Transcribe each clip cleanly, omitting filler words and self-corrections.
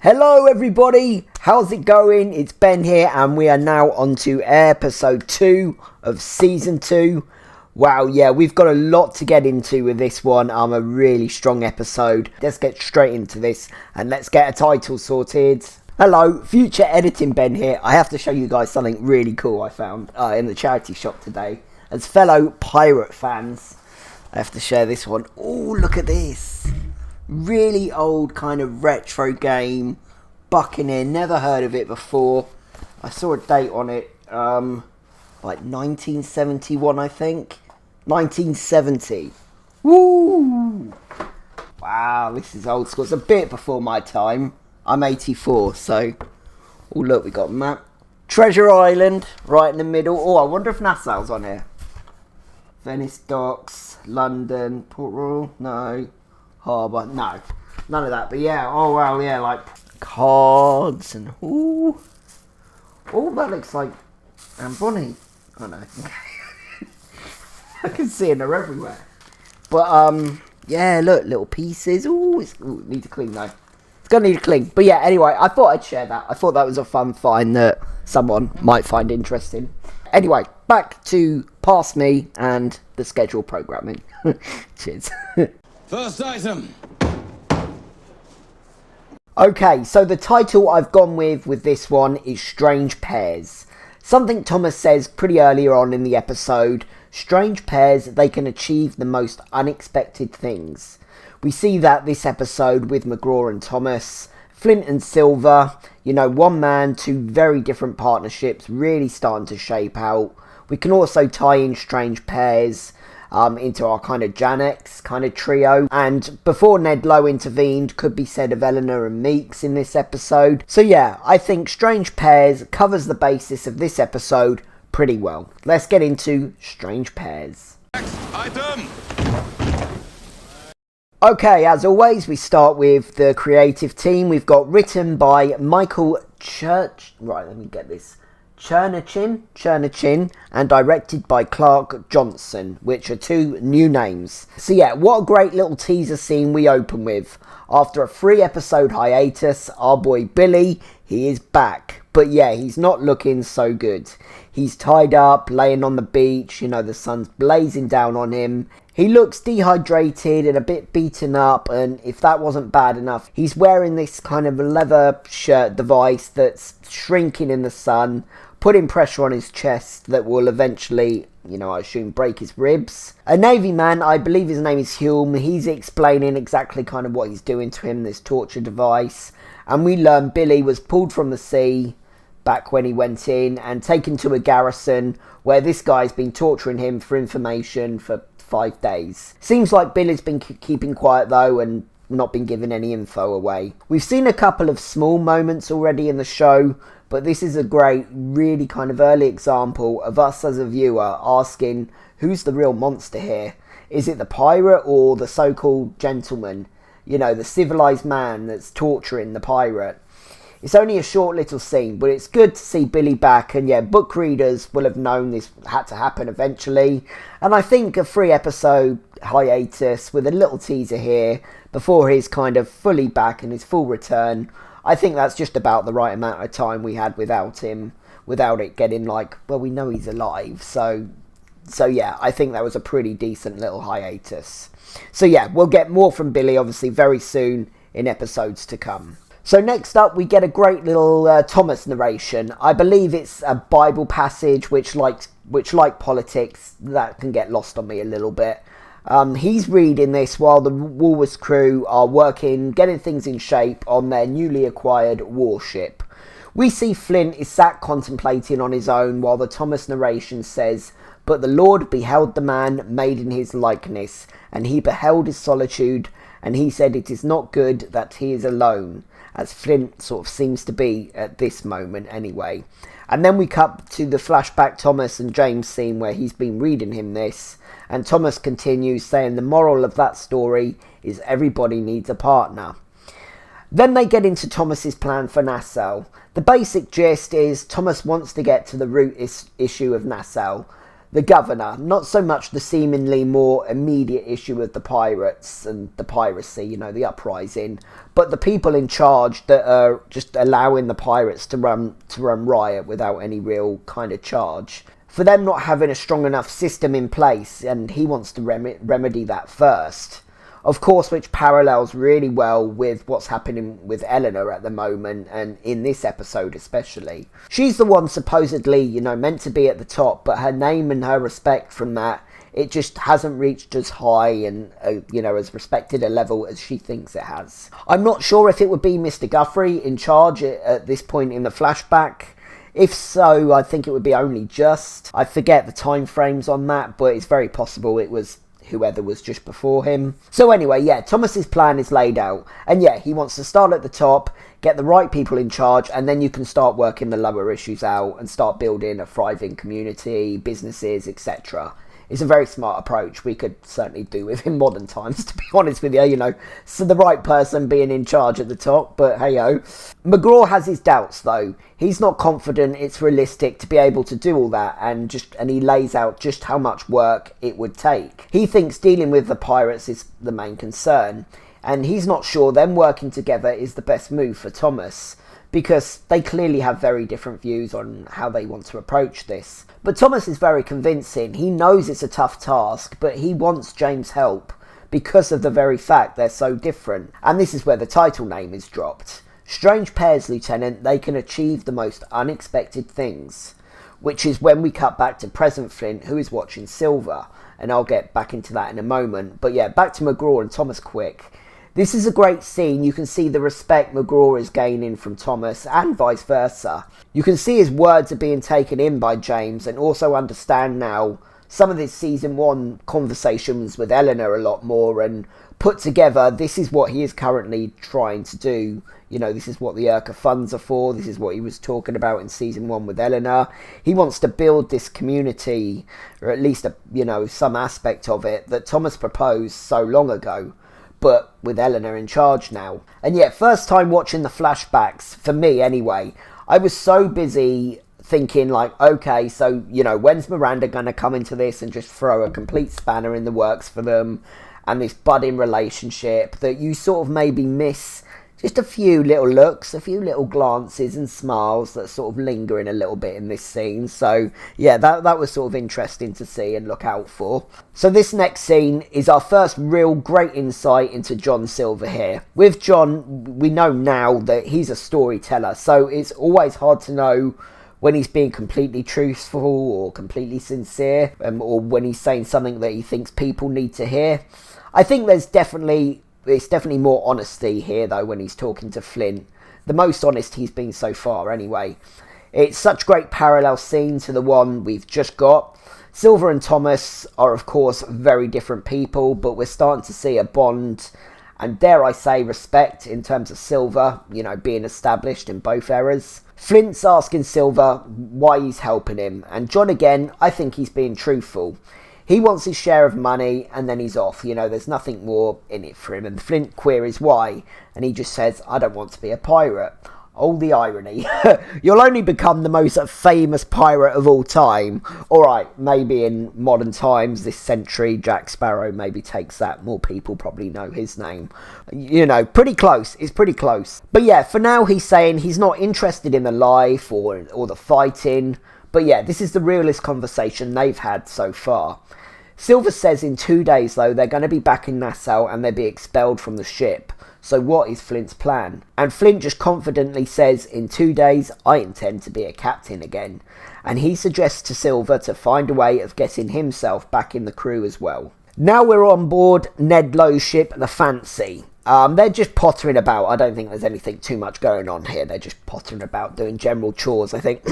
Hello everybody, how's it going? It's Ben here and we are now on to episode 2 of season 2. Wow, yeah, we've got a lot to get into with this one. A really strong episode. Let's get straight into this and let's get a title sorted. Hello, future editing Ben here. I have to show you guys something really cool I found in the charity shop today. As fellow pirate fans, I have to share this one. Oh, look at this. Really old kind of retro game. Buccaneer, never heard of it before. I saw a date on it, like 1971 I think. 1970. Woo! Wow, this is old school. It's a bit before my time. I'm 84, so... Oh look, we got a map. Treasure Island, right in the middle. Oh, I wonder if Nassau's on here. Venice Docks, London, Port Royal, no. Harbour, no. None of that, but yeah, oh wow, yeah, like cards and ooh. Oh, that looks like Bonnie. Oh no. I can see her everywhere. But yeah, look, little pieces. Ooh, need to clean though. It's gonna need to clean. But yeah, anyway, I thought I'd share that. I thought that was a fun find that someone might find interesting. Anyway, back to past me and the schedule programming. Cheers. First item. Okay, so the title I've gone with this one is Strange Pairs. Something Thomas says pretty earlier on in the episode. Strange pairs, they can achieve the most unexpected things. We see that this episode with McGraw and Thomas. Flint and Silver, you know, one man, two very different partnerships really starting to shape out. We can also tie in Strange Pairs into our kind of Janex kind of trio. And before Ned Low intervened, could be said of Eleanor and Meeks in this episode. So yeah, I think Strange Pairs covers the basis of this episode pretty well. Let's get into Strange Pairs. Next item. Okay, as always, we start with the creative team. We've got written by Michael Chernachin, and directed by Clark Johnson, which are two new names. So yeah, what a great little teaser scene we open with. After a 3-episode hiatus, our boy Billy, he is back. But yeah, he's not looking so good. He's tied up, laying on the beach, you know, the sun's blazing down on him. He looks dehydrated and a bit beaten up, and if that wasn't bad enough, he's wearing this kind of leather shirt device that's shrinking in the sun, putting pressure on his chest that will eventually, you know, I assume break his ribs. A Navy man, I believe his name is Hume, he's explaining exactly kind of what he's doing to him, this torture device. And we learn Billy was pulled from the sea back when he went in and taken to a garrison where this guy's been torturing him for information for 5 days. Seems like Billy's been keeping quiet though and not been giving any info away. We've seen a couple of small moments already in the show, but this is a great, really kind of early example of us as a viewer asking, who's the real monster here? Is it the pirate or the so-called gentleman? You know, the civilized man that's torturing the pirate. It's only a short little scene, but it's good to see Billy back, and yeah, book readers will have known this had to happen eventually. And I think a 3-episode hiatus with a little teaser here before he's kind of fully back and his full return, I think that's just about the right amount of time we had without him, without it getting like, well, we know he's alive, so yeah, I think that was a pretty decent little hiatus. So yeah, we'll get more from Billy obviously very soon in episodes to come. So next up, we get a great little Thomas narration. I believe it's a Bible passage, which like politics, that can get lost on me a little bit. He's reading this while the Walrus crew are working, getting things in shape on their newly acquired warship. We see Flint is sat contemplating on his own while the Thomas narration says, "But the Lord beheld the man made in his likeness, and he beheld his solitude, and he said, it is not good that he is alone," as Flint sort of seems to be at this moment anyway. And then we cut to the flashback Thomas and James scene where he's been reading him this, and Thomas continues saying the moral of that story is everybody needs a partner. Then they get into Thomas's plan for Nassau. The basic gist is Thomas wants to get to the root issue of Nassau. the governor, not so much the seemingly more immediate issue of the pirates and the piracy, the uprising, but the people in charge that are just allowing the pirates to run riot without any real kind of charge. For them not having a strong enough system in place, and he wants to remedy that first. Of course, which parallels really well with what's happening with Eleanor at the moment, and in this episode especially. She's the one supposedly, meant to be at the top, but her name and her respect from that, it just hasn't reached as high and, as respected a level as she thinks it has. I'm not sure if it would be Mr. Guthrie in charge at this point in the flashback. If so, I think it would be only just. I forget the time frames on that, but it's very possible it was whoever was just before him. So anyway, yeah, Thomas's plan is laid out. And yeah, he wants to start at the top, get the right people in charge, and then you can start working the lower issues out and start building a thriving community, businesses, etc. It's a very smart approach we could certainly do with in modern times, to be honest with you, so the right person being in charge at the top, but hey-ho. McGraw has his doubts, though. He's not confident it's realistic to be able to do all that, and he lays out just how much work it would take. He thinks dealing with the pirates is the main concern, and he's not sure them working together is the best move for Thomas, because they clearly have very different views on how they want to approach this. But Thomas is very convincing. He knows it's a tough task, but he wants James' help because of the very fact they're so different. And this is where the title name is dropped. Strange pairs, Lieutenant, they can achieve the most unexpected things. Which is when we cut back to present Flint, who is watching Silver. And I'll get back into that in a moment. But yeah, back to McGraw and Thomas quick. This is a great scene. You can see the respect McGraw is gaining from Thomas and vice versa. You can see his words are being taken in by James and also understand now some of this season 1 conversations with Eleanor a lot more and put together this is what he is currently trying to do. This is what the Urca funds are for. This is what he was talking about in season 1 with Eleanor. He wants to build this community, or at least some aspect of it that Thomas proposed so long ago. But with Eleanor in charge now. And yet, first time watching the flashbacks, for me anyway, I was so busy thinking okay, so, when's Miranda going to come into this and just throw a complete spanner in the works for them and this budding relationship that you sort of maybe miss just a few little looks, a few little glances and smiles that sort of linger in a little bit in this scene. So yeah, that was sort of interesting to see and look out for. So this next scene is our first real great insight into John Silver here. With John, we know now that he's a storyteller, so it's always hard to know when he's being completely truthful or completely sincere, or when he's saying something that he thinks people need to hear. I think it's definitely more honesty here, though, when he's talking to Flint. The most honest he's been so far, anyway. It's such great parallel scene to the one we've just got. Silver and Thomas are, of course, very different people, but we're starting to see a bond and, dare I say, respect in terms of Silver, being established in both eras. Flint's asking Silver why he's helping him, and John, again, I think he's being truthful. He wants his share of money, and then he's off. There's nothing more in it for him. And Flint queries why, and he just says, I don't want to be a pirate. Oh, the irony. You'll only become the most famous pirate of all time. Alright, maybe in modern times, this century, Jack Sparrow maybe takes that. More people probably know his name. Pretty close. It's pretty close. But yeah, for now he's saying he's not interested in the life or the fighting. But yeah, this is the realest conversation they've had so far. Silver says in 2 days, though, they're going to be back in Nassau and they'll be expelled from the ship. So what is Flint's plan? And Flint just confidently says, in 2 days, I intend to be a captain again. And he suggests to Silver to find a way of getting himself back in the crew as well. Now we're on board Ned Low's ship, the Fancy. They're just pottering about. I don't think there's anything too much going on here. They're just pottering about, doing general chores, I think.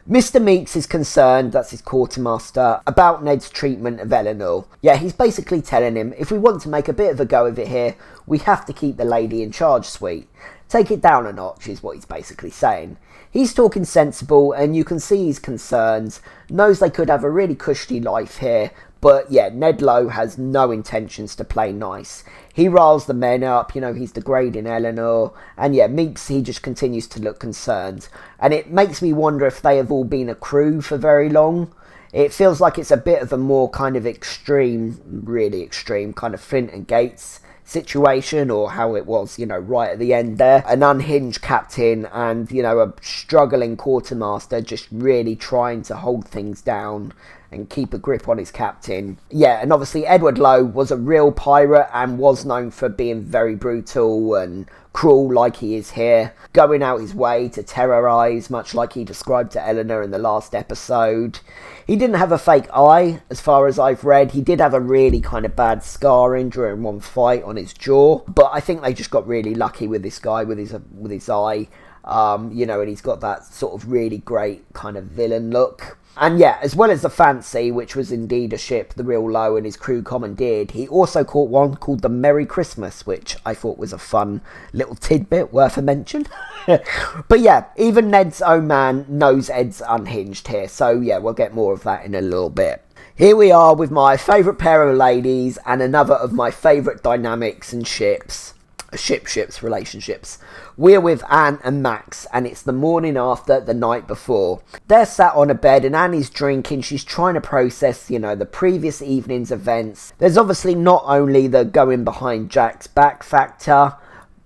Mr. Meeks is concerned, that's his quartermaster, about Ned's treatment of Eleanor. Yeah, he's basically telling him, if we want to make a bit of a go of it here, we have to keep the lady in charge, sweet. Take it down a notch, is what he's basically saying. He's talking sensible, and you can see he's concerned, knows they could have a really cushy life here, but yeah, Ned Low has no intentions to play nice. He riles the men up, he's degrading Eleanor, and yeah, Meeks, he just continues to look concerned. And it makes me wonder if they have all been a crew for very long. It feels like it's a bit of a more kind of extreme, really extreme, kind of Flint and Gates situation, or how it was, right at the end there. An unhinged captain and, a struggling quartermaster just really trying to hold things down and keep a grip on his captain. Yeah, and obviously Edward Low was a real pirate and was known for being very brutal and cruel like he is here, going out his way to terrorise, much like he described to Eleanor in the last episode. He didn't have a fake eye, as far as I've read. He did have a really kind of bad scarring during one fight on his jaw, but I think they just got really lucky with this guy, with his eye. And he's got that sort of really great kind of villain look. And yeah, as well as the Fancy, which was indeed a ship the real Low and his crew commandeered, he also caught one called the Merry Christmas, which I thought was a fun little tidbit worth a mention. But yeah, even Ned's own man knows Ed's unhinged here, so yeah, we'll get more of that in a little bit. Here we are with my favourite pair of ladies and another of my favourite dynamics and ships. Ships, relationships. We're with Anne and Max, and it's the morning after the night before. They're sat on a bed and Annie's drinking. She's trying to process, the previous evening's events. There's obviously not only the going behind Jack's back factor,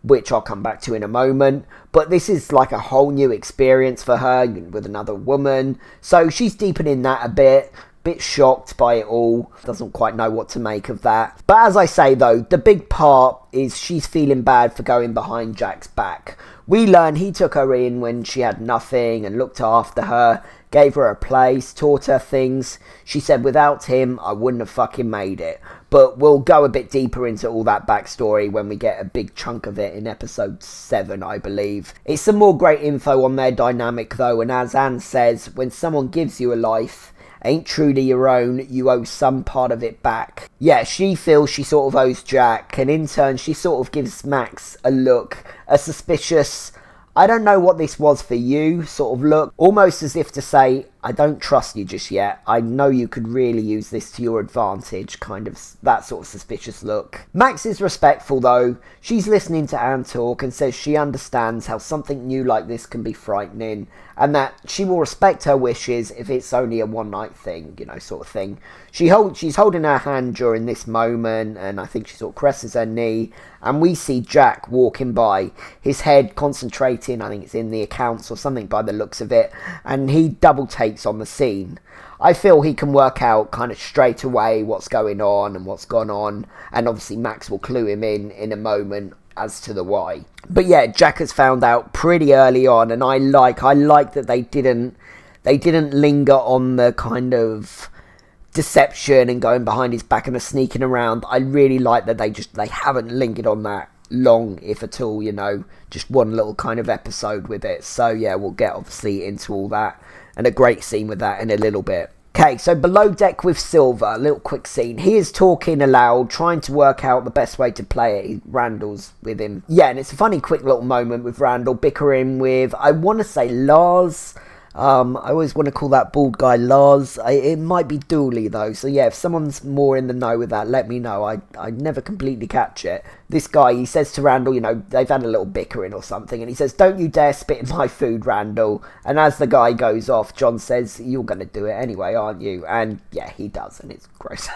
which I'll come back to in a moment, but this is like a whole new experience for her with another woman. So she's deepening that a bit shocked by it all, doesn't quite know what to make of that. But as I say though, the big part is she's feeling bad for going behind Jack's back. We learn he took her in when she had nothing and looked after her, gave her a place, taught her things. She said without him I wouldn't have fucking made it. But we'll go a bit deeper into all that backstory when we get a big chunk of it in episode 7, I believe. It's some more great info on their dynamic though, and as Anne says, when someone gives you a life ain't truly your own, you owe some part of it back. Yeah, she feels she sort of owes Jack, and in turn she sort of gives Max a look, a suspicious, I don't know what this was for you sort of look, almost as if to say, I don't trust you just yet, I know you could really use this to your advantage, kind of that sort of suspicious look. Max is respectful though. She's listening to Anne talk and says she understands how something new like this can be frightening, and that she will respect her wishes if it's only a one night thing, sort of thing. She's holding her hand during this moment, and I think she sort of caresses her knee, and we see Jack walking by, his head concentrating, I think it's in the accounts or something by the looks of it, and he double takes on the scene. I feel he can work out kind of straight away what's going on and what's gone on, and obviously Max will clue him in a moment as to the why. But yeah, Jack has found out pretty early on, and I like that they didn't linger on the kind of deception and going behind his back and the sneaking around. I really like that they haven't lingered on that long, if at all, just one little kind of episode with it. So yeah, we'll get obviously into all that and a great scene with that in a little bit. Okay, so below deck with Silver, a little quick scene. He is talking aloud, trying to work out the best way to play it. Randall's with him. Yeah, and it's a funny quick little moment with Randall bickering with, I want to say Lars. I always want to call that bald guy Lars. It might be Dooley though, so yeah, if someone's more in the know with that, let me know. I never completely catch it. This guy, he says to Randall, they've had a little bickering or something, and he says, don't you dare spit in my food, Randall. And as the guy goes off, John says, you're going to do it anyway, aren't you? And yeah, he does, and it's gross.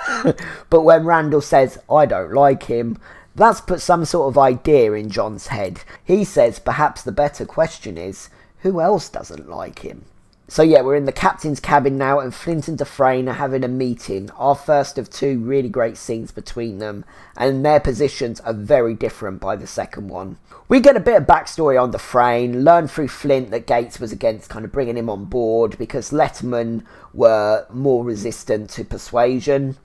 But when Randall says, I don't like him, that's put some sort of idea in John's head. He says, perhaps the better question is, who else doesn't like him? So yeah, we're in the captain's cabin now, and Flint and Dufresne are having a meeting. Our first of two really great scenes between them, and their positions are very different by the second one. We get a bit of backstory on Dufresne, learn through Flint that Gates was against kind of bringing him on board because Letterman were more resistant to persuasion.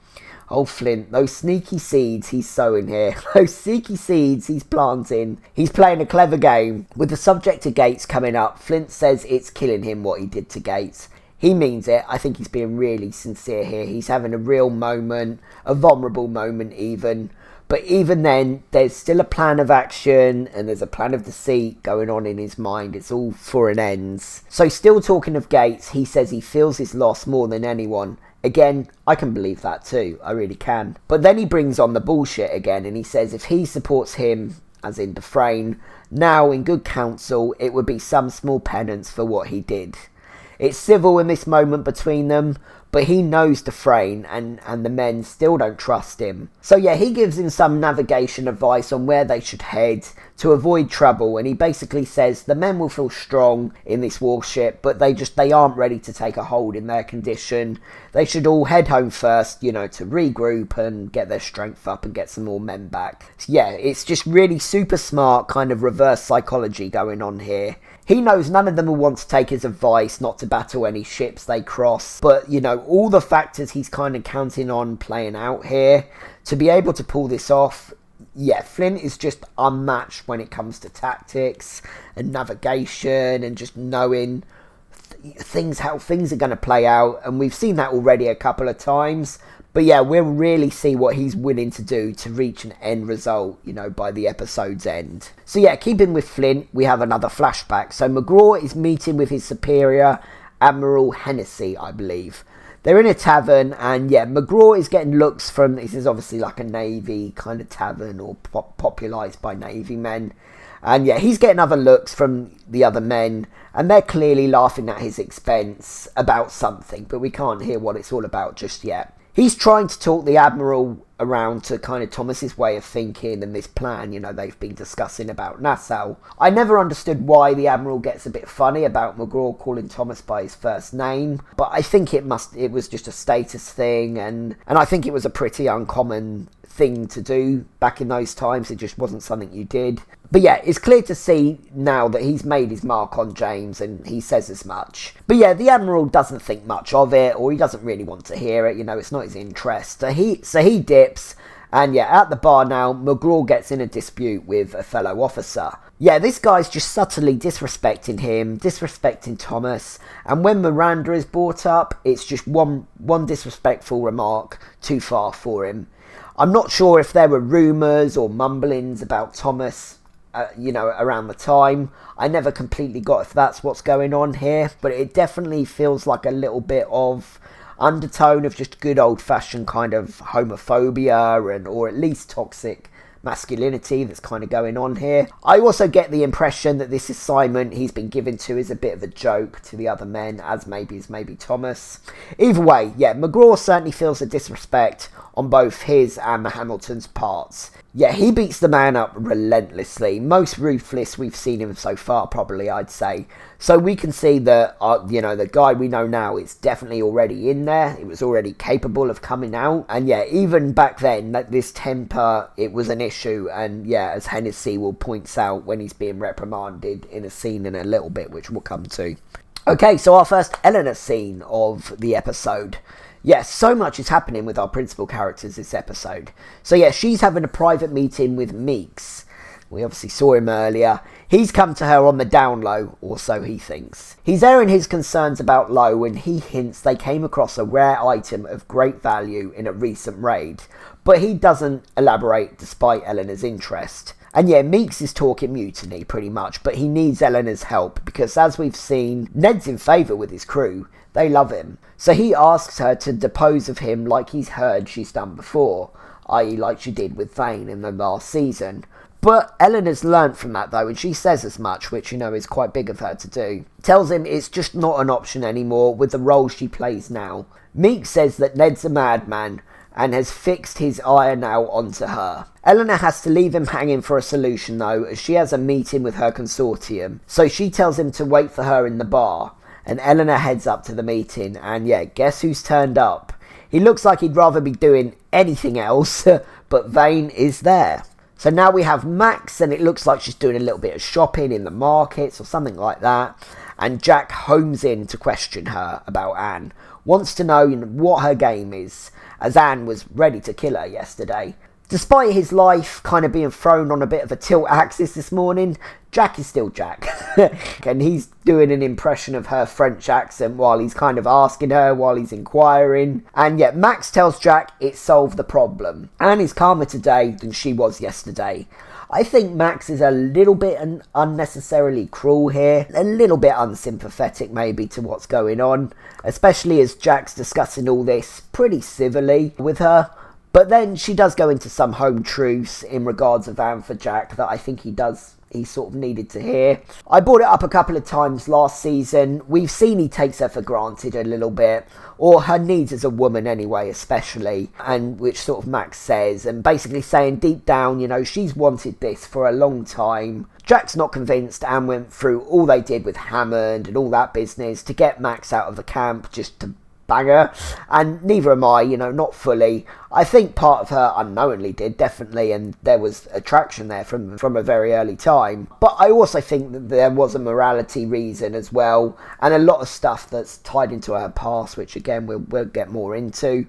Oh, Flint, those sneaky seeds he's sowing here. Those sneaky seeds he's planting. He's playing a clever game. With the subject of Gates coming up, Flint says it's killing him what he did to Gates. He means it. I think he's being really sincere here. He's having a real moment, a vulnerable moment even. But even then, there's still a plan of action and there's a plan of deceit going on in his mind. It's all for an ends. So still talking of Gates, he says he feels his loss more than anyone. Again, I can believe that too, I really can. But then he brings on the bullshit again and he says if he supports him, as in Dufresne, now in good counsel, it would be some small penance for what he did. It's civil in this moment between them, but he knows Dufresne and the men still don't trust him. So yeah, he gives him some navigation advice on where they should head to avoid trouble, and he basically says the men will feel strong in this warship, but they aren't ready to take a hold in their condition. They should all head home first, to regroup and get their strength up and get some more men back. So yeah, it's just really super smart kind of reverse psychology going on here. He knows none of them will want to take his advice not to battle any ships they cross, but, all the factors he's kind of counting on playing out here to be able to pull this off. Yeah, Flint is just unmatched when it comes to tactics and navigation and just knowing how things are going to play out, and we've seen that already a couple of times. But yeah, we'll really see what he's willing to do to reach an end result, by the episode's end. So yeah, keeping with Flint, we have another flashback. So McGraw is meeting with his superior, Admiral Hennessy, I believe. They're in a tavern, and yeah, McGraw is getting looks from, this is obviously like a Navy kind of tavern, or popularised by Navy men. And yeah, he's getting other looks from the other men, and they're clearly laughing at his expense about something, but we can't hear what it's all about just yet. He's trying to talk the Admiral around to kind of Thomas's way of thinking and this plan, they've been discussing about Nassau. I never understood why the Admiral gets a bit funny about McGraw calling Thomas by his first name, but I think it was just a status thing, and I think it was a pretty uncommon thing to do back in those times. It just wasn't something you did. But yeah, it's clear to see now that he's made his mark on James, and he says as much. But yeah, the Admiral doesn't think much of it, or he doesn't really want to hear it, it's not his interest. So he dips, and yeah, at the bar now, McGraw gets in a dispute with a fellow officer. Yeah, this guy's just subtly disrespecting him, disrespecting Thomas, and when Miranda is brought up, it's just one disrespectful remark too far for him. I'm not sure if there were rumours or mumblings about Thomas, around the time. I never completely got if that's what's going on here, but it definitely feels like a little bit of undertone of just good old-fashioned kind of homophobia or at least toxic masculinity that's kind of going on here. I also get the impression that this assignment he's been given to is a bit of a joke to the other men, as maybe Thomas. Either way, yeah, McGraw certainly feels a disrespect on both his and the Hamilton's parts. Yeah, he beats the man up relentlessly. Most ruthless we've seen him so far, probably, I'd say. So we can see that, the guy we know now is definitely already in there. It was already capable of coming out. And yeah, even back then, this temper, it was an issue. And yeah, as Hennessy will points out when he's being reprimanded in a scene in a little bit, which we'll come to. Okay, so our first Eleanor scene of the episode. Yes, so much is happening with our principal characters this episode. So yeah, she's having a private meeting with Meeks. We obviously saw him earlier. He's come to her on the down low, or so he thinks. He's airing his concerns about Low, and he hints they came across a rare item of great value in a recent raid. But he doesn't elaborate despite Eleanor's interest. And yeah, Meeks is talking mutiny pretty much, but he needs Eleanor's help because, as we've seen, Ned's in favour with his crew. They love him. So he asks her to depose of him like he's heard she's done before, i.e. like she did with Vane in the last season. But Eleanor's learnt from that though, and she says as much, which is quite big of her to do. Tells him it's just not an option anymore with the role she plays now. Meeks says that Ned's a madman and has fixed his ire now onto her. Eleanor has to leave him hanging for a solution though, as she has a meeting with her consortium. So she tells him to wait for her in the bar. And Eleanor heads up to the meeting, and yeah, guess who's turned up? He looks like he'd rather be doing anything else, but Vane is there. So now we have Max, and it looks like she's doing a little bit of shopping in the markets or something like that. And Jack homes in to question her about Anne. Wants to know what her game is, as Anne was ready to kill her yesterday. Despite his life kind of being thrown on a bit of a tilt axis this morning, Jack is still Jack. And he's doing an impression of her French accent while he's kind of asking her, while he's inquiring. And yet Max tells Jack it solved the problem. Anne is calmer today than she was yesterday. I think Max is a little bit unnecessarily cruel here. A little bit unsympathetic maybe to what's going on. Especially as Jack's discussing all this pretty civilly with her. But then she does go into some home truths in regards of Anne for Jack that I think he does he sort of needed to hear. I brought it up a couple of times last season. We've seen he takes her for granted a little bit, or her needs as a woman anyway, especially, and which sort of Max says, and basically saying deep down, you know, she's wanted this for a long time. Jack's not convinced and went through all they did with Hammond and all that business to get Max out of the camp just to bang her, and neither am I, you know, not fully. I think part of her unknowingly did, definitely, and there was attraction there from a very early time. But I also think that there was a morality reason as well, and a lot of stuff that's tied into her past, which again we'll get more into.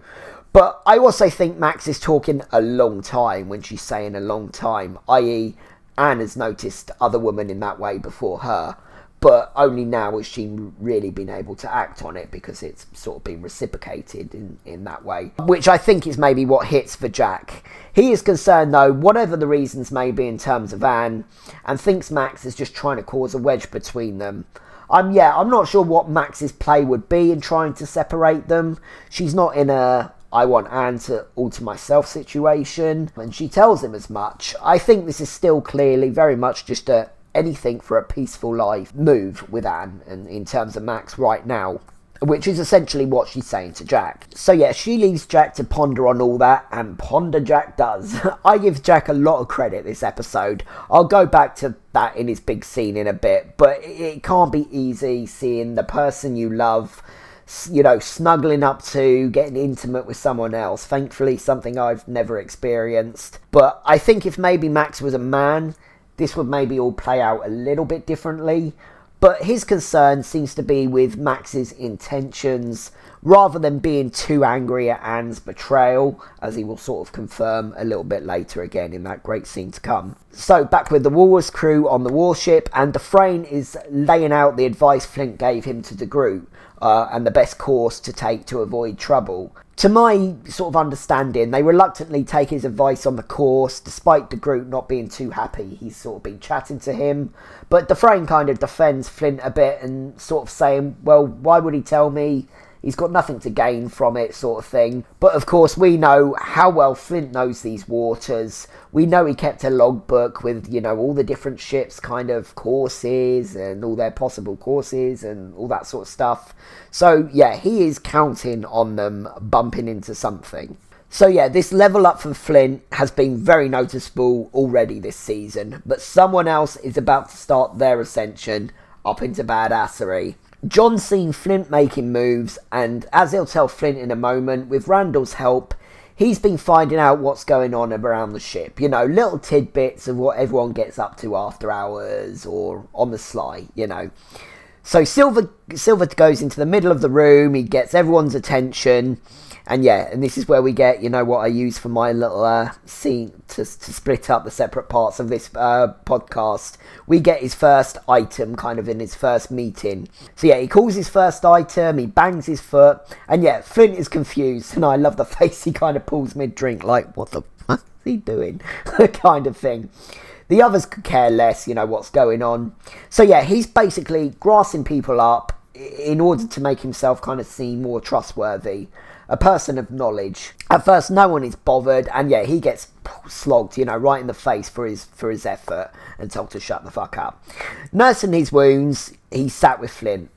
But I also think Max is talking a long time when she's saying a long time, i.e. Anne has noticed other women in that way before her, but only now has she really been able to act on it because it's sort of been reciprocated in that way, which I think is maybe what hits for Jack. He is concerned though, whatever the reasons may be in terms of Anne, and thinks Max is just trying to cause a wedge between them. I'm not sure what Max's play would be in trying to separate them. She's not in a I want Anne to alter myself situation, and she tells him as much. I think this is still clearly very much just a anything for a peaceful life move with Anne, and in terms of Max right now, which is essentially what she's saying to Jack. So yeah, she leaves Jack to ponder on all that, and ponder Jack does. I give Jack a lot of credit this episode. I'll go back to that in his big scene in a bit, but it can't be easy seeing the person you love, you know, snuggling up to, getting intimate with someone else. Thankfully, something I've never experienced. But I think if maybe Max was a man, this would maybe all play out a little bit differently. But his concern seems to be with Max's intentions, rather than being too angry at Anne's betrayal, as he will sort of confirm a little bit later again in that great scene to come. So back with the Walrus crew on the warship, and Dufresne is laying out the advice Flint gave him to the group, and the best course to take to avoid trouble. To my sort of understanding, they reluctantly take his advice on the course, despite the group not being too happy. He's sort of been chatting to him, but Dufresne kind of defends Flint a bit and sort of saying, well, why would he tell me? He's got nothing to gain from it, sort of thing. But of course, we know how well Flint knows these waters. We know he kept a logbook with, you know, all the different ships' kind of courses and all their possible courses and all that sort of stuff. So yeah, he is counting on them bumping into something. So yeah, this level up from Flint has been very noticeable already this season, but someone else is about to start their ascension up into badassery. John's seen Flint making moves, and as he'll tell Flint in a moment, with Randall's help, he's been finding out what's going on around the ship. You know, little tidbits of what everyone gets up to after hours or on the sly, you know. So Silver goes into the middle of the room, he gets everyone's attention, and yeah, and this is where we get, you know, what I use for my little scene to split up the separate parts of this podcast. We get his first item kind of in his first meeting. So yeah, he calls his first item, he bangs his foot, and yeah, Flint is confused, and I love the face he kind of pulls mid-drink, like, what the fuck is he doing? kind of thing. The others could care less, you know, what's going on. So yeah, he's basically grassing people up in order to make himself kind of seem more trustworthy. A person of knowledge. At first, no one is bothered, and yeah, he gets slogged, you know, right in the face for his effort and told to shut the fuck up. Nursing his wounds, he sat with Flint,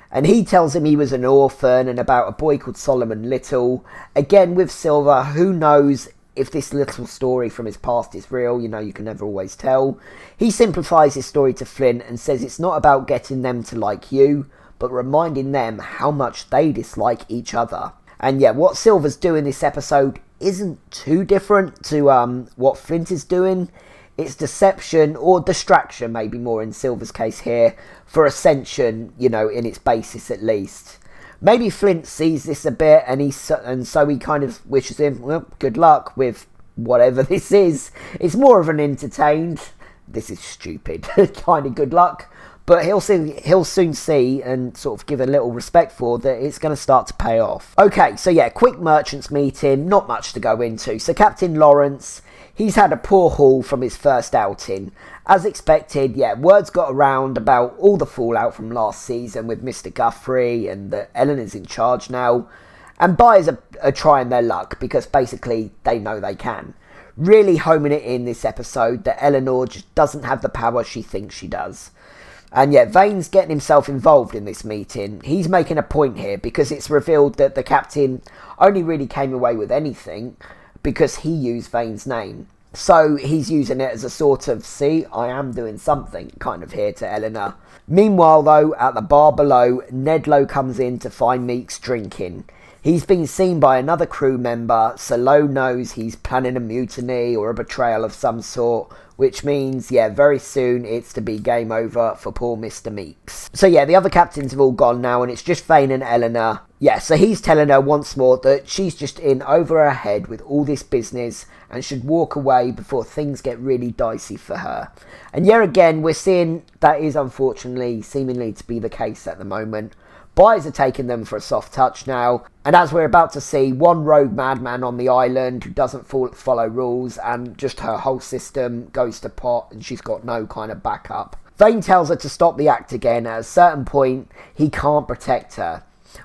and he tells him he was an orphan and about a boy called Solomon Little. Again, with Silver, who knows if this little story from his past is real, you know, you can never always tell. He simplifies his story to Flint and says it's not about getting them to like you, but reminding them how much they dislike each other. And yeah, what Silver's doing this episode isn't too different to what Flint is doing. It's deception, or distraction maybe more in Silver's case here, for ascension, you know, in its basis at least. Maybe Flint sees this a bit, and so he kind of wishes him, well, good luck with whatever this is. It's more of an entertained, this is stupid, kind of good luck. But he'll soon see, and sort of give a little respect for, that it's going to start to pay off. Okay, so yeah, quick merchants meeting, not much to go into. So Captain Lawrence, he's had a poor haul from his first outing. As expected, yeah, words got around about all the fallout from last season with Mr. Guthrie, and that Eleanor's in charge now. And buyers are trying their luck, because basically they know they can. really homing it in this episode that Eleanor just doesn't have the power she thinks she does. And yeah, Vane's getting himself involved in this meeting. He's making a point here because it's revealed that the captain only really came away with anything because he used Vane's name. So he's using it as a sort of, see, I am doing something kind of here to Eleanor. Meanwhile though, at the bar below, Ned Low comes in to find Meeks drinking. He's been seen by another crew member, so Low knows he's planning a mutiny or a betrayal of some sort, which means, yeah, very soon it's to be game over for poor Mr. Meeks. So yeah, the other captains have all gone now and it's just Vane and Eleanor. Yeah, so he's telling her once more that she's just in over her head with all this business and should walk away before things get really dicey for her. And yeah, again, we're seeing that is unfortunately seemingly to be the case at the moment. Boys are taking them for a soft touch now, and as we're about to see, one rogue madman on the island who doesn't follow rules, and just her whole system goes to pot and she's got no kind of backup. Vane tells her to stop the act again. At a certain point, he can't protect her.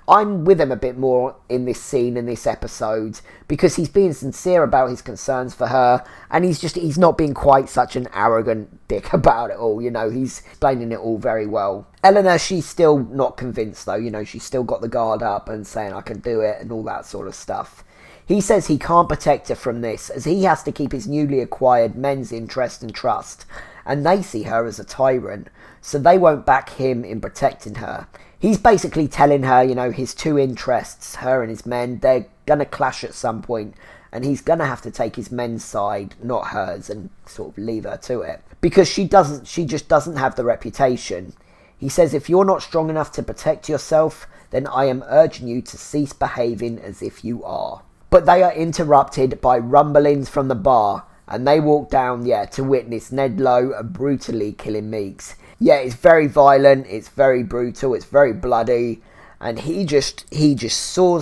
I'm with him a bit more in this scene, in this episode, because he's being sincere about his concerns for her, and he's not being quite such an arrogant dick about it all, you know, he's explaining it all very well. Eleanor, she's still not convinced though, you know, she's still got the guard up and saying I can do it and all that sort of stuff. He says he can't protect her from this, as he has to keep his newly acquired men's interest and trust, and they see her as a tyrant, so they won't back him in protecting her. He's basically telling her, you know, his two interests, her and his men, they're gonna clash at some point, and he's gonna have to take his men's side, not hers, and sort of leave her to it. Because she just doesn't have the reputation. He says, if you're not strong enough to protect yourself, then I am urging you to cease behaving as if you are. But they are interrupted by rumblings from the bar, and they walk down, yeah, to witness Ned Low brutally killing Meeks. Yeah, it's very violent, it's very brutal, it's very bloody, and he just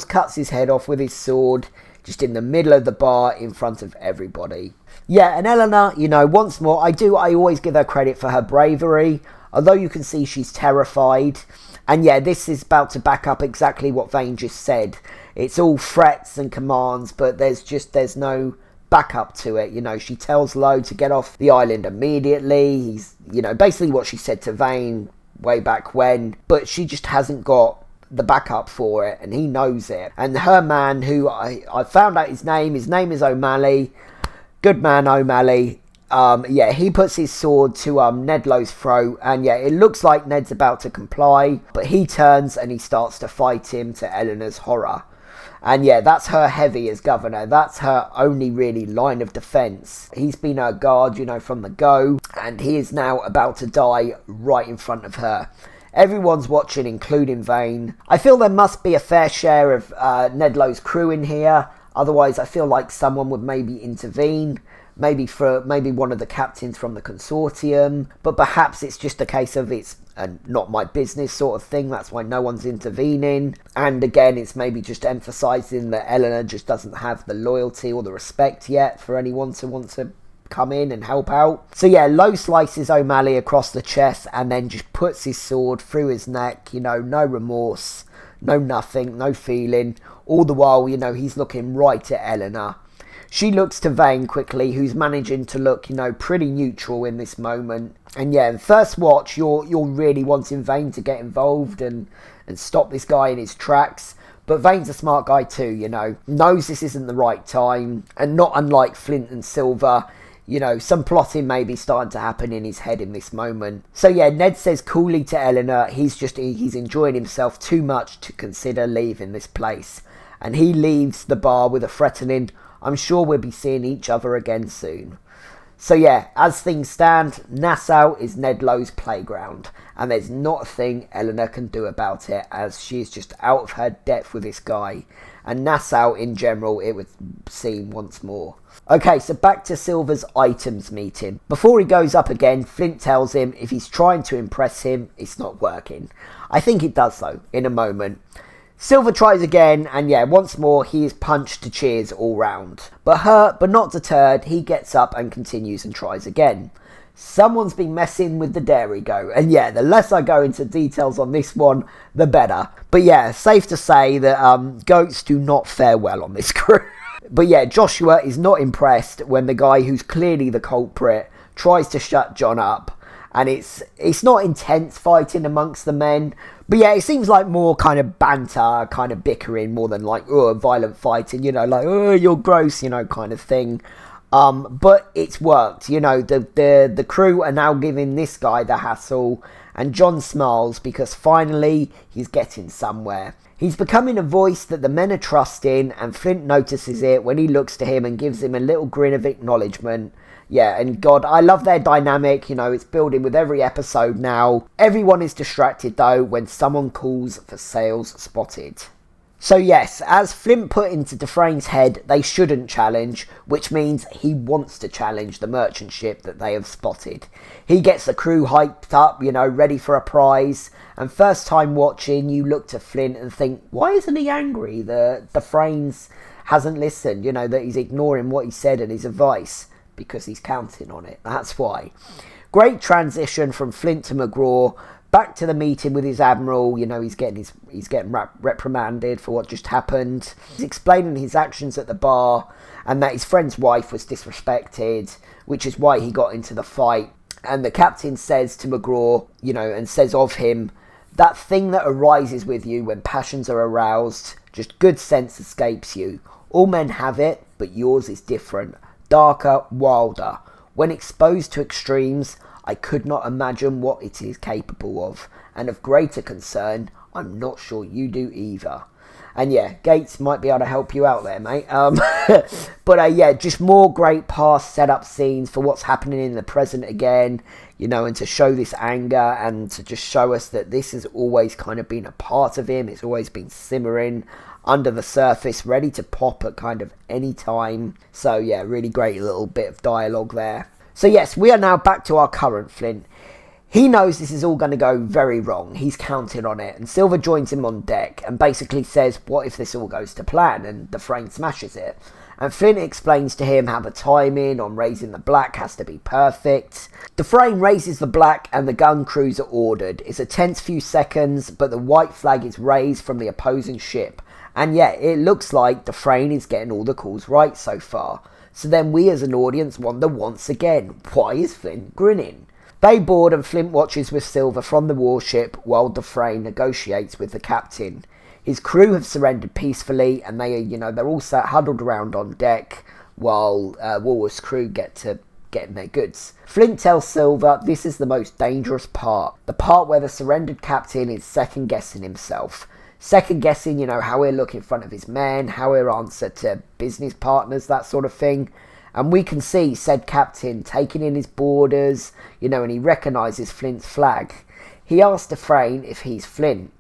cuts his head off with his sword, just in the middle of the bar in front of everybody. Yeah, and Eleanor, you know, once more, I always give her credit for her bravery, although you can see she's terrified. And yeah, this is about to back up exactly what Vane just said. It's all threats and commands, but there's no back up to it. You know, she tells Low to get off the island immediately. He's, you know, basically what she said to Vane way back when, but she just hasn't got the backup for it, and he knows it. And her man, who I found out his name is O'Malley. Good man, O'Malley. Yeah, he puts his sword to Ned Low's throat, and yeah, it looks like Ned's about to comply, but he turns and he starts to fight him, to Eleanor's horror. And yeah, that's her heavy as governor. That's her only really line of defence. He's been her guard, you know, from the go, and he is now about to die right in front of her. Everyone's watching, including Vane. I feel there must be a fair share of Ned Low's crew in here. Otherwise, I feel like someone would maybe intervene. Maybe one of the captains from the consortium. But perhaps it's just a case of it's not my business sort of thing. That's why no one's intervening. And again, it's maybe just emphasising that Eleanor just doesn't have the loyalty or the respect yet for anyone to want to come in and help out. So yeah, Low slices O'Malley across the chest and then just puts his sword through his neck. You know, no remorse, no nothing, no feeling. All the while, you know, he's looking right at Eleanor. She looks to Vane quickly, who's managing to look, you know, pretty neutral in this moment. And yeah, in first watch, you're really wanting Vane to get involved and stop this guy in his tracks. But Vane's a smart guy too, you know, knows this isn't the right time. And not unlike Flint and Silver, you know, some plotting may be starting to happen in his head in this moment. So yeah, Ned says coolly to Eleanor, he's enjoying himself too much to consider leaving this place. And he leaves the bar with a threatening, I'm sure we'll be seeing each other again soon. So yeah, as things stand, Nassau is Ned Low's playground, and there's not a thing Eleanor can do about it, as she's just out of her depth with this guy. And Nassau in general, it would seem once more. Okay, so back to Silver's items meeting. Before he goes up again, Flint tells him if he's trying to impress him, it's not working. I think it does though, in a moment. Silver tries again, and yeah, once more he is punched to cheers all round. But hurt, but not deterred, he gets up and continues and tries again. Someone's been messing with the dairy goat, and yeah, the less I go into details on this one, the better. But yeah, safe to say that goats do not fare well on this crew. But yeah, Joshua is not impressed when the guy who's clearly the culprit tries to shut John up. And it's not intense fighting amongst the men. But yeah, it seems like more kind of banter, kind of bickering, more than like, violent fighting, like, you're gross, kind of thing. But it's worked, the crew are now giving this guy the hassle, and John smiles because finally he's getting somewhere. He's becoming a voice that the men are trusting, and Flint notices it when he looks to him and gives him a little grin of acknowledgement. Yeah, and God, I love their dynamic, it's building with every episode now. Everyone is distracted though when someone calls for sales spotted. So yes, as Flint put into Dufresne's head, they shouldn't challenge, which means he wants to challenge the merchant ship that they have spotted. He gets the crew hyped up, ready for a prize, and first time watching, you look to Flint and think, why isn't he angry that Dufresne hasn't listened, that he's ignoring what he said and his advice? Because he's counting on it, that's why. Great transition from Flint to McGraw, back to the meeting with his admiral. He's getting reprimanded for what just happened. He's explaining his actions at the bar and that his friend's wife was disrespected, which is why he got into the fight. And the captain says to McGraw, and says of him, that thing that arises with you when passions are aroused, just good sense escapes you. All men have it, but yours is different, darker, wilder. When exposed to extremes, I could not imagine what it is capable of, and of greater concern, I'm not sure you do either. And yeah, Gates might be able to help you out there, mate. But yeah, just more great past setup scenes for what's happening in the present again, and to show this anger and to just show us that this has always kind of been a part of him. It's always been simmering under the surface, ready to pop at kind of any time. So yeah, really great little bit of dialogue there. So yes, we are now back to our current Flint. He knows this is all going to go very wrong. He's counting on it. And Silver joins him on deck and basically says, what if this all goes to plan? And Dufresne smashes it. And Flint explains to him how the timing on raising the black has to be perfect. Dufresne raises the black and the gun crews are ordered. It's a tense few seconds, but the white flag is raised from the opposing ship. And yeah, it looks like Dufresne is getting all the calls right so far. So then we as an audience wonder once again, why is Flint grinning? They board and Flint watches with Silver from the warship while Dufresne negotiates with the captain. His crew have surrendered peacefully and they're all sat huddled around on deck while Walrus crew getting their goods. Flint tells Silver this is the most dangerous part. The part where the surrendered captain is second guessing himself. Second guessing, how he'll look in front of his men, how he'll answer to business partners, that sort of thing. And we can see said captain taking in his boarders, and he recognises Flint's flag. He asks Dufresne if he's Flint.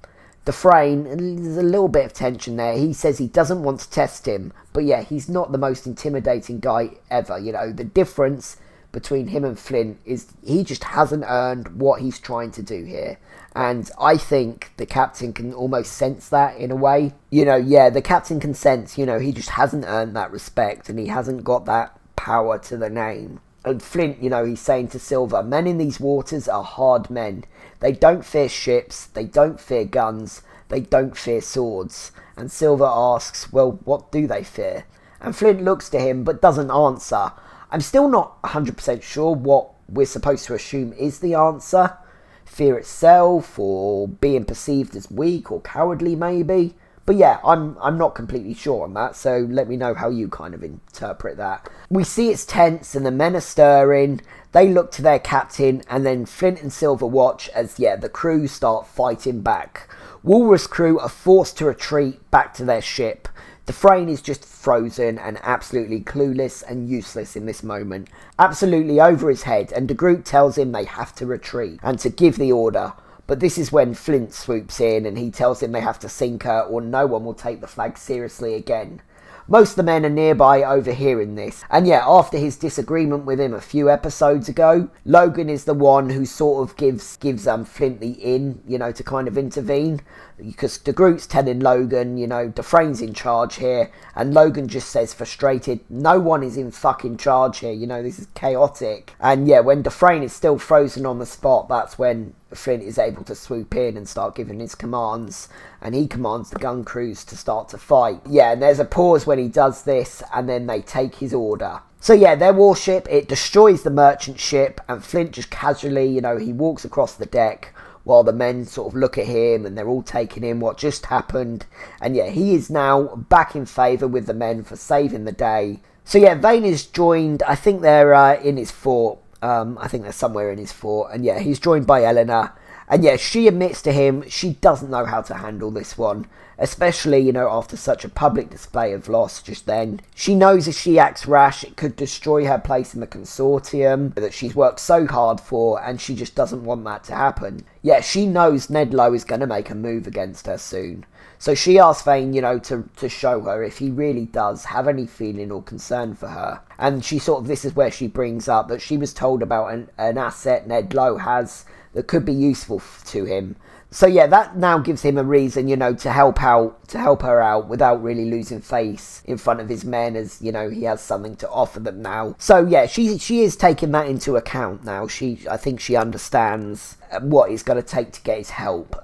Dufresne, there's a little bit of tension there. He says he doesn't want to test him, but yeah, he's not the most intimidating guy ever. The difference between him and Flint is he just hasn't earned what he's trying to do here. And I think the captain can almost sense that in a way. The captain can sense, he just hasn't earned that respect and he hasn't got that power to the name. And Flint, he's saying to Silver, men in these waters are hard men. They don't fear ships, they don't fear guns, they don't fear swords. And Silver asks, well, what do they fear? And Flint looks to him but doesn't answer. I'm still not 100% sure what we're supposed to assume is the answer. Fear itself, or being perceived as weak or cowardly maybe. But yeah, I'm not completely sure on that, so let me know how you kind of interpret that. We see it's tense and the men are stirring. They look to their captain and then Flint and Silver watch as the crew start fighting back. Walrus crew are forced to retreat back to their ship. Dufresne is just frozen and absolutely clueless and useless in this moment. Absolutely over his head, and de Groot tells him they have to retreat and to give the order. But this is when Flint swoops in and he tells him they have to sink her or no one will take the flag seriously again. Most of the men are nearby overhearing this. And yeah, after his disagreement with him a few episodes ago, Logan is the one who sort of gives Flint the in, to kind of intervene. because the group's telling Logan, Dufresne's in charge here, and Logan just says frustrated, no one is in fucking charge here, this is chaotic. And yeah, when Dufresne is still frozen on the spot, that's when Flint is able to swoop in and start giving his commands, and he commands the gun crews to start to fight. Yeah, and there's a pause when he does this, and then they take his order. So yeah, their warship, it destroys the merchant ship, and Flint just casually, he walks across the deck while the men sort of look at him, and they're all taking in what just happened. And yeah, he is now back in favour with the men for saving the day. So yeah, Vane is joined, I think they're in his fort. I think they're somewhere in his fort, and yeah, he's joined by Eleanor. And yeah, she admits to him she doesn't know how to handle this one, especially, after such a public display of loss just then. She knows if she acts rash, it could destroy her place in the consortium that she's worked so hard for, and she just doesn't want that to happen. Yeah, she knows Ned Low is going to make a move against her soon. So she asks Vane, to show her if he really does have any feeling or concern for her. And this is where she brings up that she was told about an asset Ned Low has that could be useful to him. So yeah, that now gives him a reason, to help her out without really losing face in front of his men, as, he has something to offer them now. So yeah, she is taking that into account now. I think she understands what it's going to take to get his help,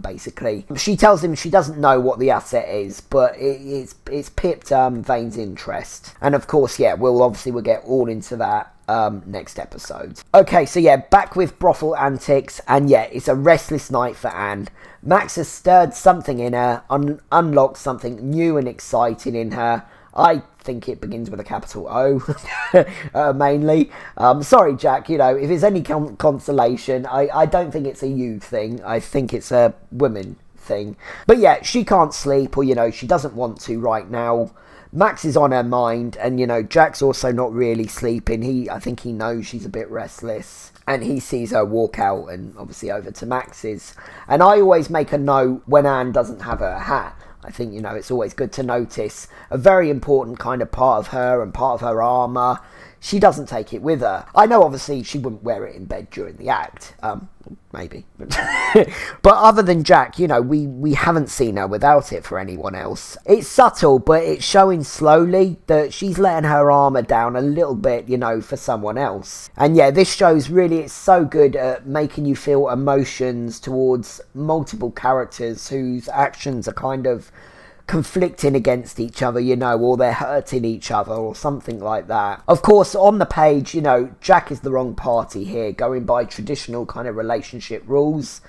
basically. She tells him she doesn't know what the asset is, but it's pipped Vane's interest. And of course, yeah, we'll get all into that next episode. Okay, so yeah, back with brothel antics, and yeah, it's a restless night for Anne. Max has stirred something in her, unlocked something new and exciting in her. I think it begins with a capital O, mainly. Sorry, Jack, if it's any consolation, I don't think it's a you thing. I think it's a women thing. But yeah, she can't sleep, or, she doesn't want to right now. Max is on her mind, and, Jack's also not really sleeping. I think he knows she's a bit restless, and he sees her walk out and obviously over to Max's. And I always make a note when Anne doesn't have her hat. I think, it's always good to notice a very important kind of part of her and part of her armour. She doesn't take it with her. I know, obviously, she wouldn't wear it in bed during the act. Maybe. But other than Jack, we haven't seen her without it for anyone else. It's subtle, but it's showing slowly that she's letting her armour down a little bit, for someone else. And yeah, this shows really, it's so good at making you feel emotions towards multiple characters whose actions are kind of conflicting against each other, or they're hurting each other or something like that. Of course, on the page, Jack is the wrong party here, going by traditional kind of relationship rules.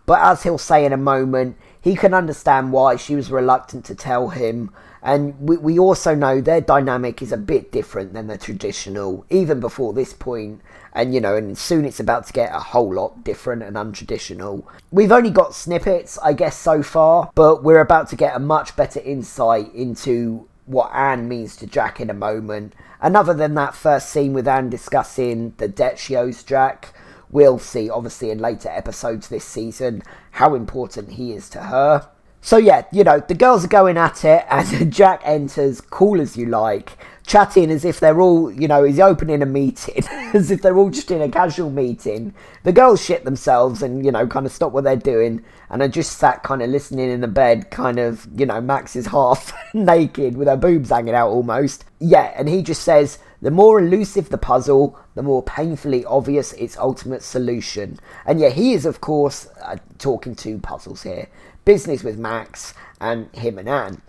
But as he'll say in a moment, he can understand why she was reluctant to tell him. And we also know their dynamic is a bit different than the traditional, even before this point. And, and soon it's about to get a whole lot different and untraditional. We've only got snippets, I guess, so far, but we're about to get a much better insight into what Anne means to Jack in a moment. And other than that first scene with Anne discussing the debt she owes Jack, we'll see, obviously, in later episodes this season, how important he is to her. So yeah, the girls are going at it, and Jack enters, cool as you like, chatting as if they're all, he's opening a meeting, as if they're all just in a casual meeting. The girls shit themselves and, kind of stop what they're doing, and are just sat kind of listening in the bed, kind of, Max is half naked with her boobs hanging out almost. Yeah, and he just says, the more elusive the puzzle, the more painfully obvious its ultimate solution. And yeah, he is, of course, talking two puzzles here. Business with Max and him and Anne.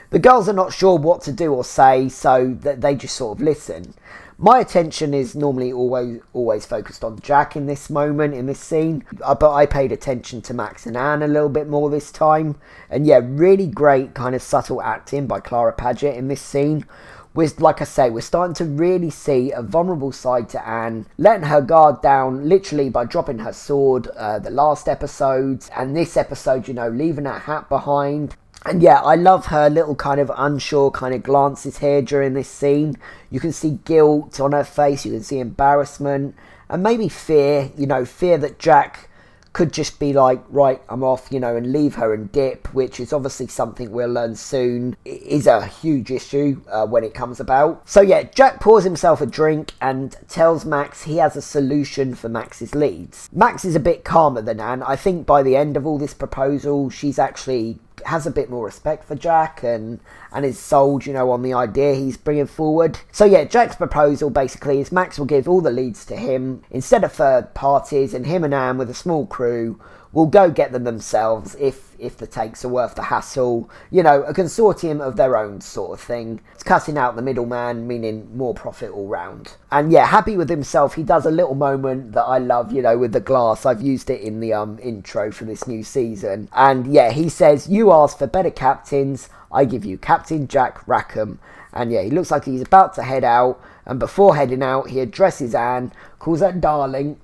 The girls are not sure what to do or say, so they just sort of listen. My attention is normally always focused on Jack in this moment, in this scene, but I paid attention to Max and Anne a little bit more this time. And yeah, really great kind of subtle acting by Clara Paget in this scene. Like I say, we're starting to really see a vulnerable side to Anne, letting her guard down literally by dropping her sword the last episode, and this episode, leaving her hat behind. And yeah, I love her little kind of unsure kind of glances here during this scene. You can see guilt on her face, you can see embarrassment, and maybe fear, fear that Jack could just be like, right, I'm off, and leave her and dip, which is obviously something we'll learn soon is a huge issue when it comes about. So yeah, Jack pours himself a drink and tells Max he has a solution for Max's leads. Max is a bit calmer than Anne. I think by the end of all this proposal, she's actually has a bit more respect for Jack and is sold, on the idea he's bringing forward. So yeah, Jack's proposal basically is Max will give all the leads to him instead of third parties, and him and Anne with a small crew will go get them themselves if the takes are worth the hassle. A consortium of their own sort of thing. It's cutting out the middleman, meaning more profit all round. And yeah, happy with himself, he does a little moment that I love, with the glass. I've used it in the intro for this new season. And yeah, he says, "You asked for better captains, I give you Captain Jack Rackham." And yeah, he looks like he's about to head out. And before heading out, he addresses Anne, calls her darling.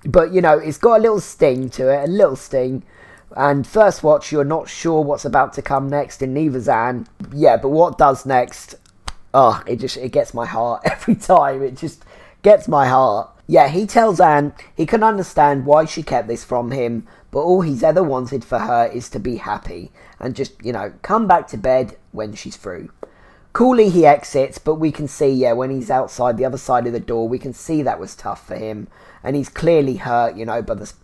But, it's got a little sting to it, And first watch, you're not sure what's about to come next, and neither's Anne. Yeah, but what does next? It gets my heart every time. It just gets my heart. Yeah, he tells Anne he can understand why she kept this from him, but all he's ever wanted for her is to be happy. And just, come back to bed when she's through. Coolly he exits, but we can see, when he's outside the other side of the door, we can see that was tough for him. And he's clearly hurt,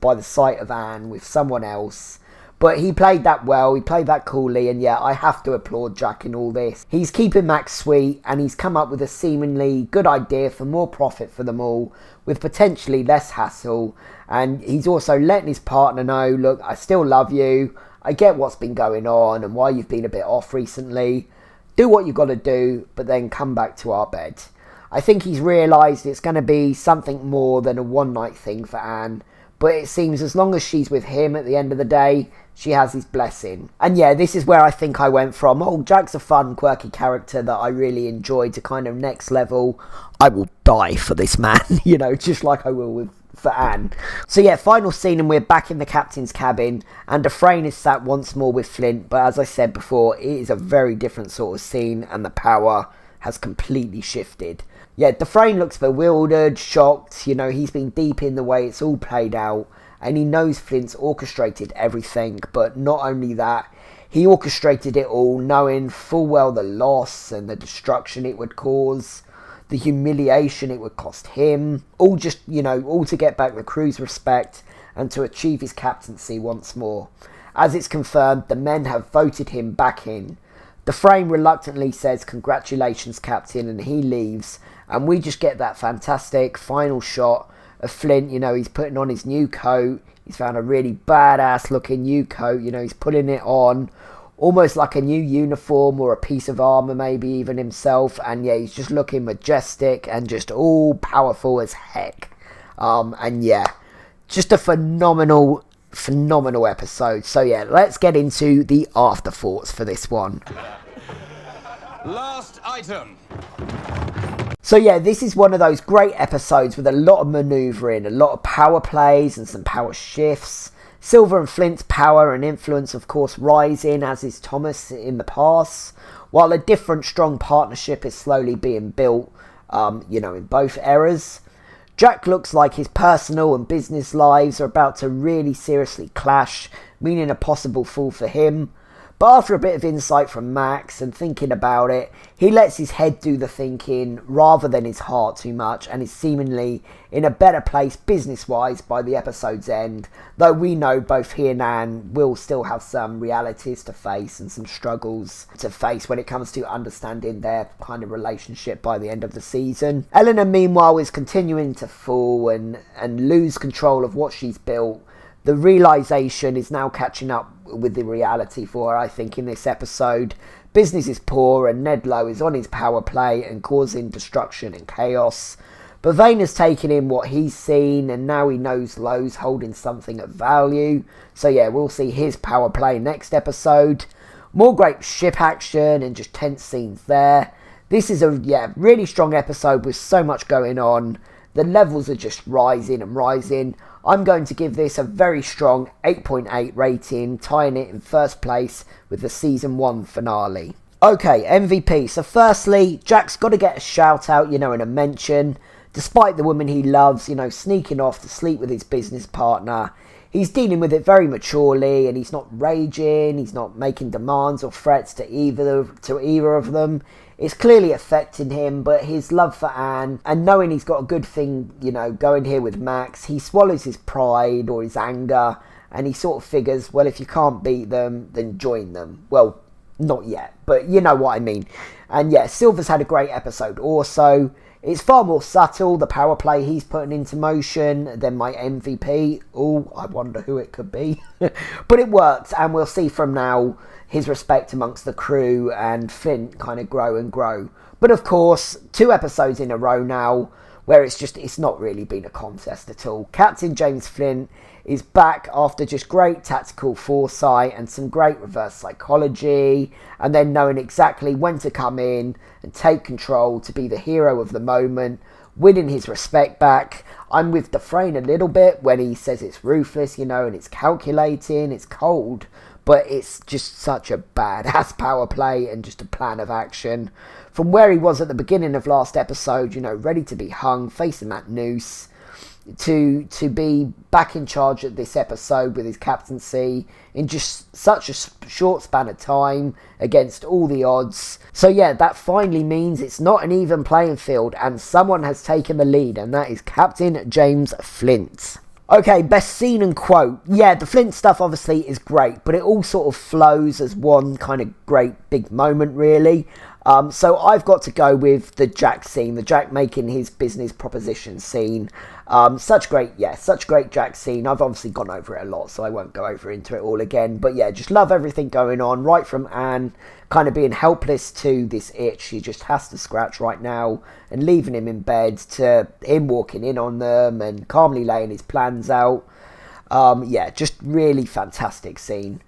by the sight of Anne with someone else. But he played that well, he played that coolly, and yeah, I have to applaud Jack in all this. He's keeping Max sweet, and he's come up with a seemingly good idea for more profit for them all, with potentially less hassle. And he's also letting his partner know, look, I still love you, I get what's been going on, and why you've been a bit off recently. Do what you've got to do, but then come back to our bed. I think he's realised it's going to be something more than a one-night thing for Anne. But it seems as long as she's with him at the end of the day, she has his blessing. And yeah, this is where I think I went from, Jack's a fun, quirky character that I really enjoy, to kind of next level, I will die for this man, just like I will for Anne. So yeah, final scene, and we're back in the captain's cabin, and Dufresne is sat once more with Flint, but as I said before, it is a very different sort of scene, and the power has completely shifted. Yeah, Dufresne looks bewildered, shocked, he's been deep in the way it's all played out, and he knows Flint's orchestrated everything, but not only that, he orchestrated it all knowing full well the loss and the destruction it would cause, the humiliation it would cost him, all just, all to get back the crew's respect and to achieve his captaincy once more. As it's confirmed, the men have voted him back in. Dufresne reluctantly says, "Congratulations, Captain," and he leaves, and we just get that fantastic final shot of Flint. He's putting on his new coat, he's found a really badass looking new coat, he's putting it on, almost like a new uniform or a piece of armour, maybe even himself, and yeah, he's just looking majestic and just all powerful as heck. And yeah, just a phenomenal episode. So yeah, let's get into the afterthoughts for this one. Last item. So yeah, this is one of those great episodes with a lot of manoeuvring, a lot of power plays and some power shifts. Silver and Flint's power and influence, of course, rising, as is Thomas in the past, while a different strong partnership is slowly being built, in both eras. Jack looks like his personal and business lives are about to really seriously clash, meaning a possible fall for him. But after a bit of insight from Max and thinking about it, he lets his head do the thinking rather than his heart too much, and is seemingly in a better place business-wise by the episode's end, though we know both he and Anne will still have some realities to face and some struggles to face when it comes to understanding their kind of relationship by the end of the season. Eleanor, meanwhile, is continuing to fall and lose control of what she's built. The realisation is now catching up with the reality for her, I think, in this episode. Business is poor and Ned Low is on his power play and causing destruction and chaos. But Vane has taken in what he's seen, and now he knows Low's holding something of value. So yeah, we'll see his power play next episode. More great ship action and just tense scenes there. This is a really strong episode with so much going on. The levels are just rising and rising. I'm going to give this a very strong 8.8 rating, tying it in first place with the Season 1 finale. Okay, MVP. So firstly, Jack's got to get a shout out, and a mention. Despite the woman he loves, sneaking off to sleep with his business partner, he's dealing with it very maturely, and he's not raging, he's not making demands or threats to either of them. It's clearly affecting him, but his love for Anne, and knowing he's got a good thing, going here with Max, he swallows his pride or his anger, and he sort of figures, well, if you can't beat them, then join them. Well, not yet, but you know what I mean. And yeah, Silver's had a great episode also. It's far more subtle, the power play he's putting into motion, than my MVP. Oh, I wonder who it could be. But it worked, and we'll see from now his respect amongst the crew and Flint kind of grow and grow. But of course, 2 episodes in a row now where it's not really been a contest at all. Captain James Flint is back after just great tactical foresight and some great reverse psychology, and then knowing exactly when to come in and take control to be the hero of the moment, winning his respect back. I'm with Dufresne a little bit when he says it's ruthless, and it's calculating, it's cold, but it's just such a badass power play and just a plan of action. From where he was at the beginning of last episode, ready to be hung, facing that noose, to be back in charge at this episode with his captaincy in just such a short span of time against all the odds. So yeah, that finally means it's not an even playing field and someone has taken the lead, and that is Captain James Flint. Okay, best scene and quote. Yeah, the Flint stuff obviously is great, but it all sort of flows as one kind of great big moment, really. So I've got to go with the Jack scene, the Jack making his business proposition scene. Such great Jack scene. I've obviously gone over it a lot, so I won't go into it all again. But yeah, just love everything going on, right from Anne kind of being helpless to this itch she just has to scratch right now, and leaving him in bed, to him walking in on them and calmly laying his plans out. Yeah, just really fantastic scene.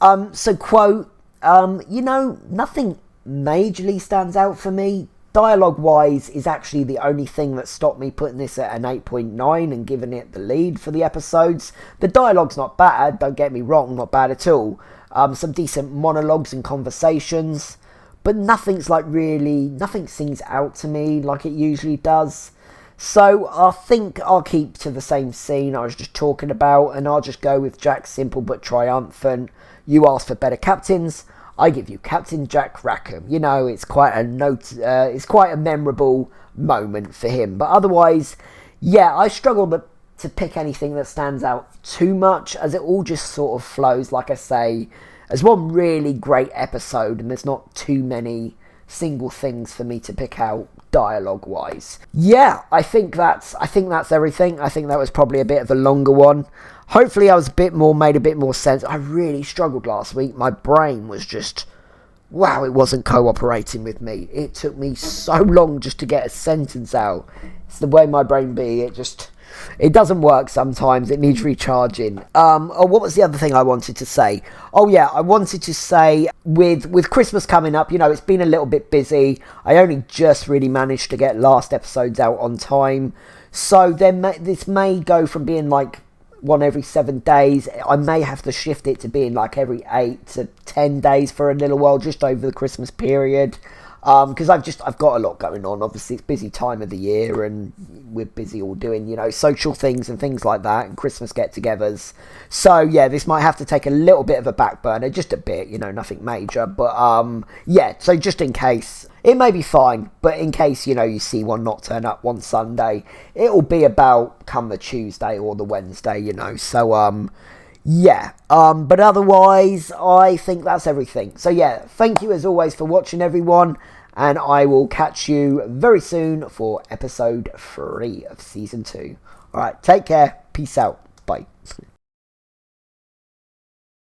So quote, nothing majorly stands out for me. Dialogue wise is actually the only thing that stopped me putting this at an 8.9 and giving it the lead for the episodes. The dialogue's not bad, don't get me wrong, not bad at all. Some decent monologues and conversations, but nothing sings out to me like it usually does. So I think I'll keep to the same scene I was just talking about, and I'll just go with Jack simple but triumphant. You asked for better captains, I give you Captain Jack Rackham. It's quite a memorable moment for him. But otherwise, yeah, I struggle to pick anything that stands out too much, as it all just sort of flows, like I say, as one really great episode, and there's not too many single things for me to pick out dialogue wise. Yeah, I think that's everything. I think that was probably a bit of a longer one. Hopefully I was made a bit more sense. I really struggled last week. My brain was just, wow, it wasn't cooperating with me. It took me so long just to get a sentence out. It's the way my brain be. It doesn't work sometimes. It needs recharging. What was the other thing I wanted to say? Oh yeah, I wanted to say with Christmas coming up, it's been a little bit busy. I only just really managed to get last episodes out on time. So this may go from being like one every 7 days. I may have to shift it to being like every 8 to 10 days for a little while, just over the Christmas period. Because I've got a lot going on. Obviously, it's busy time of the year, and we're busy all doing, social things and things like that, and Christmas get-togethers. So, yeah, this might have to take a little bit of a back burner, just a bit, nothing major. But, yeah, so just in case, it may be fine, but in case, you see one not turn up one Sunday, it'll be about come the Tuesday or the Wednesday, So, yeah, but otherwise, I think that's everything. So yeah, thank you as always for watching, everyone, and I will catch you very soon for episode 3 of season 2. Alright, take care, peace out.